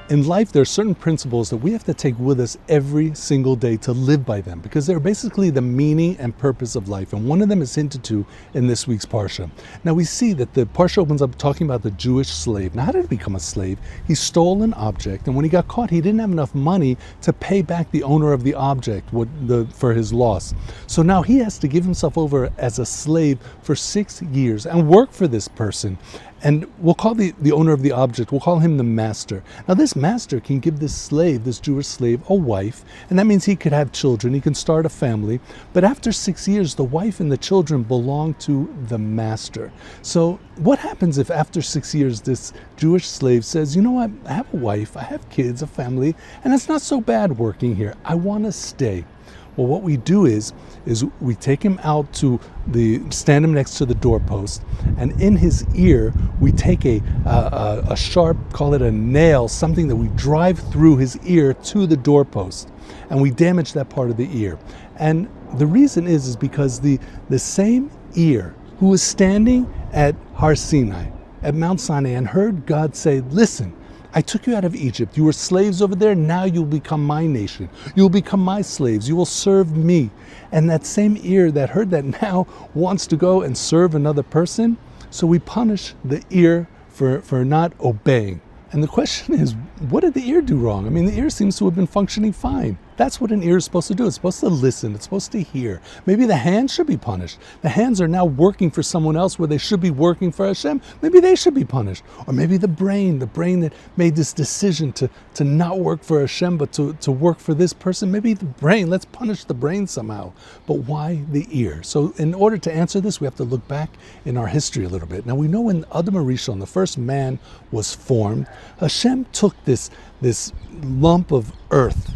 In life, there are certain principles that we have to take with us every single day to live by them, because they're basically the meaning and purpose of life. And one of them is hinted to in this week's Parsha. Now we see that the Parsha opens up talking about the Jewish slave. Now, how did he become a slave? He stole an object, and when he got caught, he didn't have enough money to pay back the owner of the object for his loss. So now he has to give himself over as a slave for 6 years and work for this person. And we'll call the owner of the object, we'll call him the master. Now this master can give this slave, this Jewish slave, a wife, and that means he could have children, he can start a family. But after 6 years, the wife and the children belong to the master. So what happens if after 6 years this Jewish slave says, you know what, I have a wife, I have kids, a family, and it's not so bad working here, I want to stay. Well, what we do is we take him out stand him next to the doorpost, and in his ear we take a sharp, call it a nail, something that we drive through his ear to the doorpost, and we damage that part of the ear. And the reason is because the same ear who was standing at Har Sinai, at Mount Sinai, and heard God say, listen, I took you out of Egypt. You were slaves over there. Now you'll become my nation. You'll become my slaves. You will serve me. And that same ear that heard that now wants to go and serve another person. So we punish the ear for not obeying. And the question is, what did the ear do wrong? I mean, the ear seems to have been functioning fine. That's what an ear is supposed to do. It's supposed to listen. It's supposed to hear. Maybe the hands should be punished. The hands are now working for someone else where they should be working for Hashem. Maybe they should be punished. Or maybe the brain that made this decision to not work for Hashem, but to work for this person. Maybe the brain, let's punish the brain somehow. But why the ear? So in order to answer this, we have to look back in our history a little bit. Now we know when Adam Arishon, the first man, was formed, Hashem took this lump of earth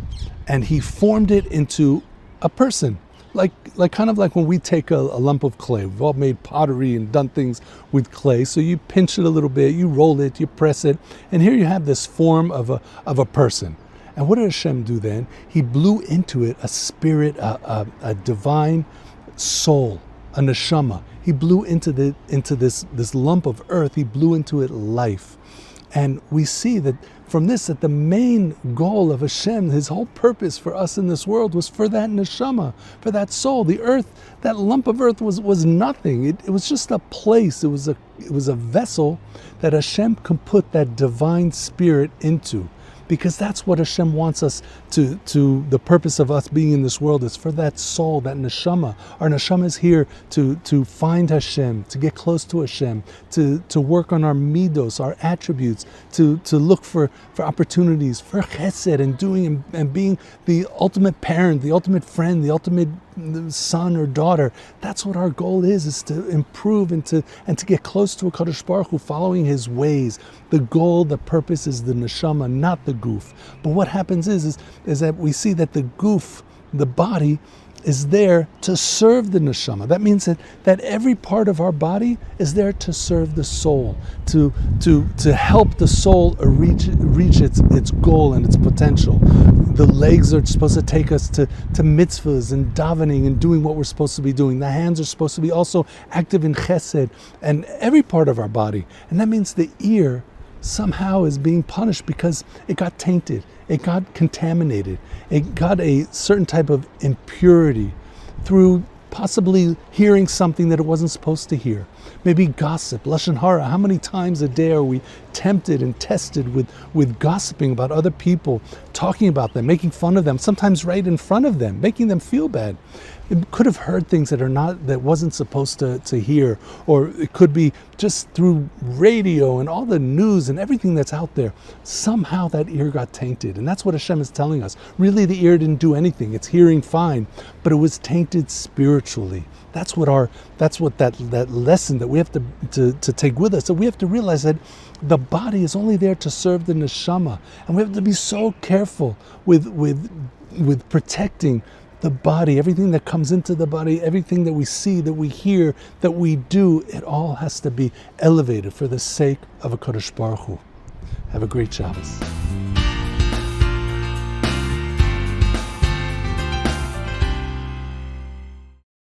and he formed it into a person, like kind of like when we take a lump of clay. We've all made pottery and done things with clay. So you pinch it a little bit, you roll it, you press it, and here you have this form of a person. And what did Hashem do then? He blew into it a spirit, a divine soul, a neshama. He blew into this lump of earth. He blew into it life. And we see that from this, that the main goal of Hashem, his whole purpose for us in this world was for that neshama, for that soul. The earth, that lump of earth was nothing. It was just a place. It was a vessel that Hashem could put that divine spirit into. Because that's what Hashem wants us to the purpose of us being in this world is for that soul, that neshama. Our neshama is here to find Hashem, to get close to Hashem, to work on our midos, our attributes, to look for opportunities for chesed and doing and being the ultimate parent, the ultimate friend, the ultimate son or daughter. That's what our goal is to improve and to get close to a Kadosh Baruch Hu, following his ways. The goal, the purpose is the neshama, not the goof. But what happens is that we see that the goof, the body, is there to serve the neshama. That means that every part of our body is there to serve the soul, to help the soul reach its goal and its potential. The legs are supposed to take us to mitzvahs and davening and doing what we're supposed to be doing. The hands are supposed to be also active in chesed, and every part of our body. And that means the ear somehow is being punished because it got tainted, it got contaminated, it got a certain type of impurity through possibly hearing something that it wasn't supposed to hear. Maybe gossip, lashon hara. How many times a day are we tempted and tested with gossiping about other people, talking about them, making fun of them, sometimes right in front of them, making them feel bad? It could have heard things that wasn't supposed to hear, or it could be just through radio and all the news and everything that's out there. Somehow that ear got tainted, and that's what Hashem is telling us. Really, the ear didn't do anything; it's hearing fine, but it was tainted spiritually. That's what that lesson that we have to take with us. So we have to realize that the body is only there to serve the neshama, and we have to be so careful with protecting the body, everything that comes into the body, everything that we see, that we hear, that we do. It all has to be elevated for the sake of a Kadosh Baruch Hu. Have a great Shabbos.